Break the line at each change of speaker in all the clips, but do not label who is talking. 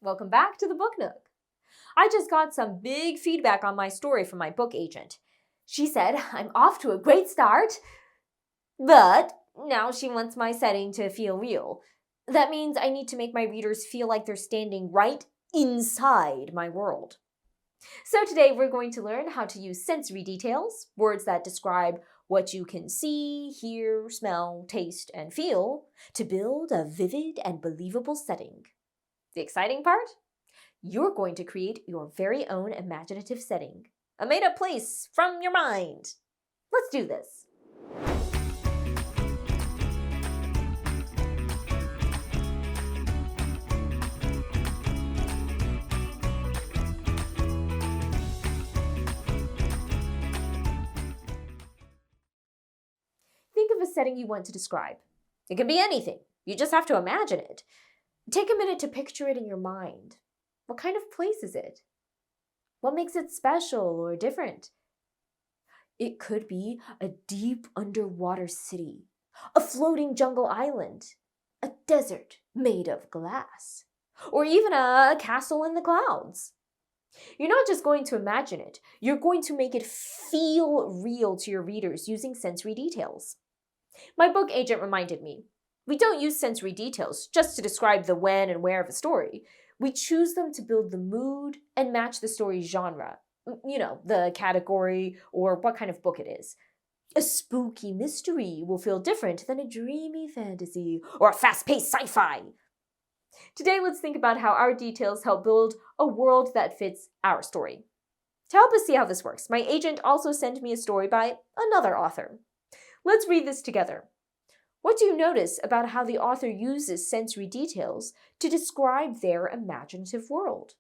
Welcome back to the Book Nook. I just got some big feedback on my story from my book agent. She said I'm off to a great start, but now she wants my setting to feel real. That means I need to make my readers feel like they're standing right inside my world. So today we're going to learn how to use sensory details, words that describe what you can see, hear, smell, taste, and feel, to build a vivid and believable setting. The exciting part? You're going to create your very own imaginative setting, a made-up place from your mind. Let's do this. Think of a setting you want to describe. It can be anything. You just have to imagine it. Take a minute to picture it in your mind. What kind of place is it? What makes it special or different? It could be a deep underwater city, a floating jungle island, a desert made of glass, or even a castle in the clouds. You're not just going to imagine it, you're going to make it feel real to your readers using sensory details. My book agent reminded me, we don't use sensory details just to describe the when and where of a story. We choose them to build the mood and match the story's genre. You know, the category or what kind of book it is. A spooky mystery will feel different than a dreamy fantasy or a fast-paced sci-fi. Today, let's think about how our details help build a world that fits our story. To help us see how this works, my agent also sent me a story by another author. Let's read this together. What do you notice about how the author uses sensory details to describe their imaginative world?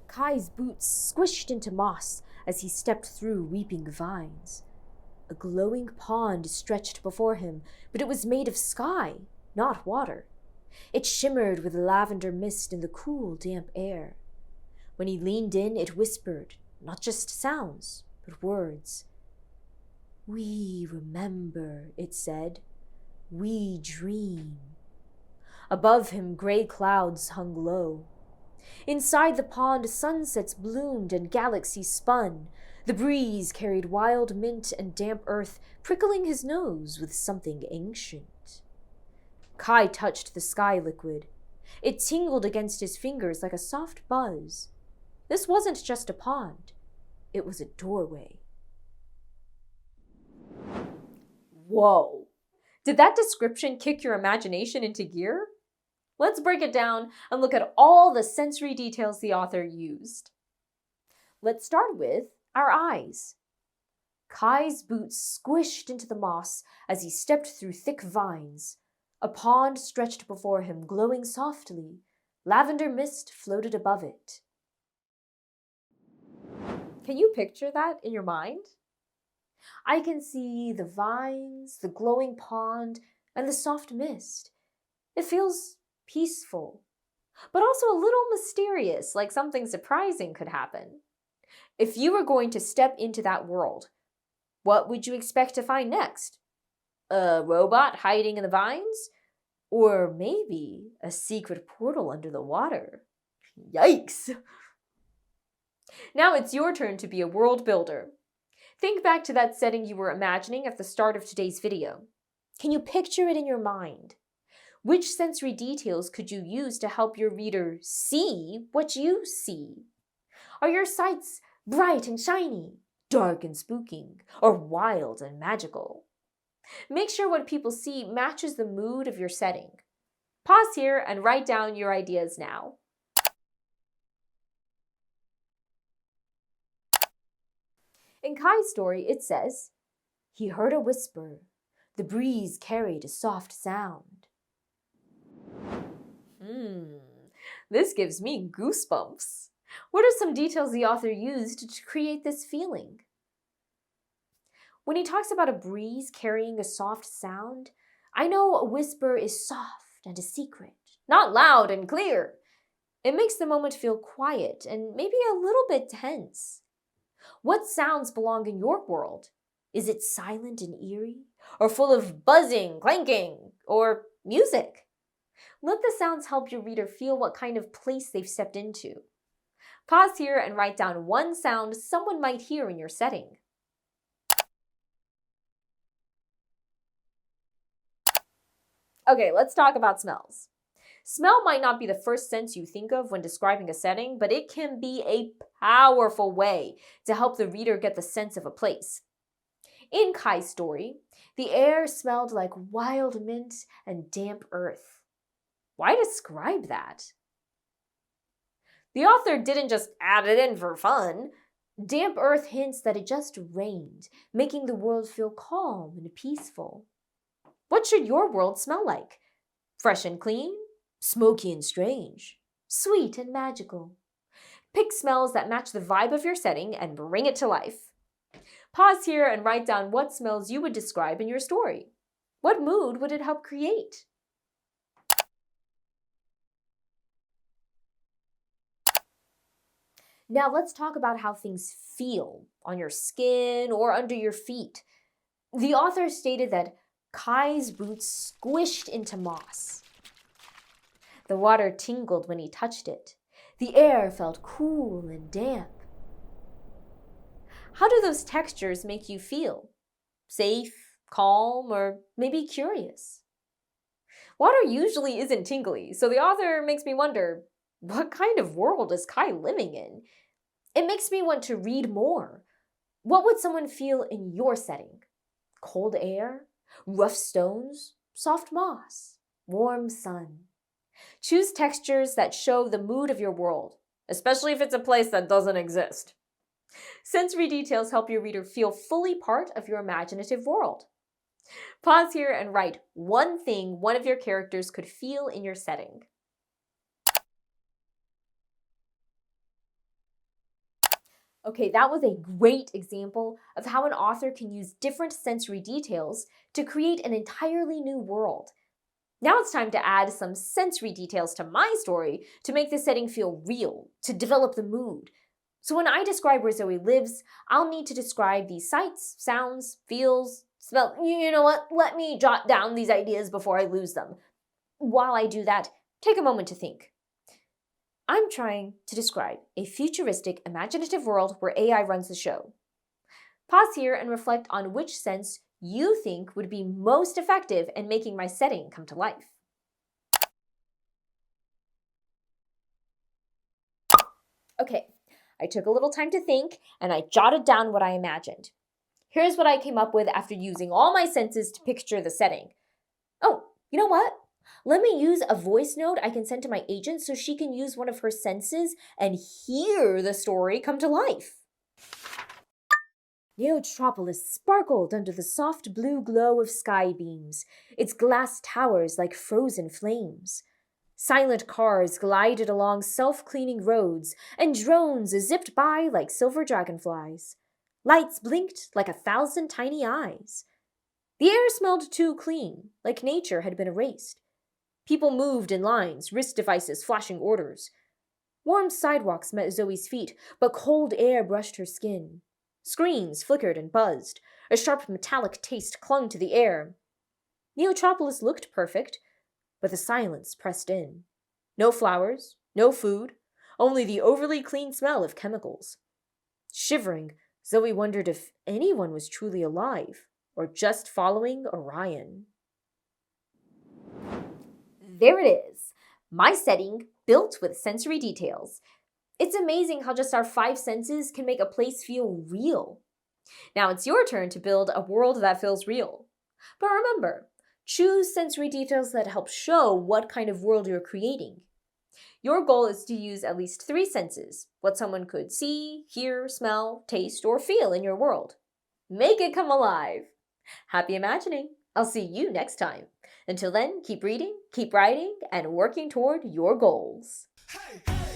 Kai's boots squished into moss as he stepped through weeping vines. A glowing pond stretched before him, but it was made of sky, not water. It shimmered with lavender mist in the cool, damp air. When he leaned in, it whispered, not just sounds, but words. "We remember," it said. "We dream." Above him, gray clouds hung low. Inside the pond, sunsets bloomed and galaxies spun. The breeze carried wild mint and damp earth, prickling his nose with something ancient. Kai touched the sky liquid. It tingled against his fingers like a soft buzz. This wasn't just a pond. It was a doorway. Whoa! Did that description kick your imagination into gear? Let's break it down and look at all the sensory details the author used. Let's start with our eyes. Kai's boots squished into the moss as he stepped through thick vines. A pond stretched before him, glowing softly. Lavender mist floated above it. Can you picture that in your mind? I can see the vines, the glowing pond, and the soft mist. It feels peaceful, but also a little mysterious, like something surprising could happen. If you were going to step into that world, what would you expect to find next? A robot hiding in the vines? Or maybe a secret portal under the water? Yikes! Now it's your turn to be a world builder. Think back to that setting you were imagining at the start of today's video. Can you picture it in your mind? Which sensory details could you use to help your reader see what you see? Are your sights bright and shiny, dark and spooky, or wild and magical? Make sure what people see matches the mood of your setting. Pause here and write down your ideas now. In Kai's story, it says, "He heard a whisper. The breeze carried a soft sound." This gives me goosebumps. What are some details the author used to create this feeling? When he talks about a breeze carrying a soft sound, I know a whisper is soft and a secret, not loud and clear. It makes the moment feel quiet and maybe a little bit tense. What sounds belong in your world? Is it silent and eerie, or full of buzzing, clanking, or music. Let the sounds help your reader feel what kind of place they've stepped into. Pause here and write down one sound someone might hear in your setting. Okay, let's talk about smells. Smell might not be the first sense you think of when describing a setting, but it can be a powerful way to help the reader get the sense of a place. In Kai's story, the air smelled like wild mint and damp earth. Why describe that? The author didn't just add it in for fun. Damp earth hints that it just rained, making the world feel calm and peaceful. What should your world smell like? Fresh and clean? Smoky and strange? Sweet and magical? Pick smells that match the vibe of your setting and bring it to life. Pause here and write down what smells you would describe in your story. What mood would it help create? Now let's talk about how things feel on your skin or under your feet. The author stated that Kai's boots squished into moss. The water tingled when he touched it. The air felt cool and damp. How do those textures make you feel? Safe, calm, or maybe curious? Water usually isn't tingly, so the author makes me wonder, what kind of world is Kai living in? It makes me want to read more. What would someone feel in your setting? Cold air? Rough stones? Soft moss? Warm sun? Choose textures that show the mood of your world, especially if it's a place that doesn't exist. Sensory details help your reader feel fully part of your imaginative world. Pause here and write one thing one of your characters could feel in your setting. Okay, that was a great example of how an author can use different sensory details to create an entirely new world. Now it's time to add some sensory details to my story to make the setting feel real, to develop the mood. So when I describe where Zoe lives, I'll need to describe these sights, sounds, feels, smell. You know what? Let me jot down these ideas before I lose them. While I do that, take a moment to think. I'm trying to describe a futuristic, imaginative world where AI runs the show. Pause here and reflect on which sense you think would be most effective in making my setting come to life. Okay, I took a little time to think and I jotted down what I imagined. Here's what I came up with after using all my senses to picture the setting. Oh, you know what? Let me use a voice note I can send to my agent so she can use one of her senses and hear the story come to life. Neotropolis sparkled under the soft blue glow of sky beams, its glass towers like frozen flames. Silent cars glided along self-cleaning roads, and drones zipped by like silver dragonflies. Lights blinked like 1,000 tiny eyes. The air smelled too clean, like nature had been erased. People moved in lines, wrist devices flashing orders. Warm sidewalks met Zoe's feet, but cold air brushed her skin. Screens flickered and buzzed. A sharp metallic taste clung to the air. Neotropolis looked perfect, but the silence pressed in. No flowers, no food, only the overly clean smell of chemicals. Shivering, Zoe wondered if anyone was truly alive, or just following Orion. There it is, my setting built with sensory details. It's amazing how just our 5 senses can make a place feel real. Now it's your turn to build a world that feels real. But remember, choose sensory details that help show what kind of world you're creating. Your goal is to use at least 3 senses, what someone could see, hear, smell, taste, or feel in your world. Make it come alive. Happy imagining! I'll see you next time. Until then, keep reading, keep writing, and working toward your goals. Hey, hey.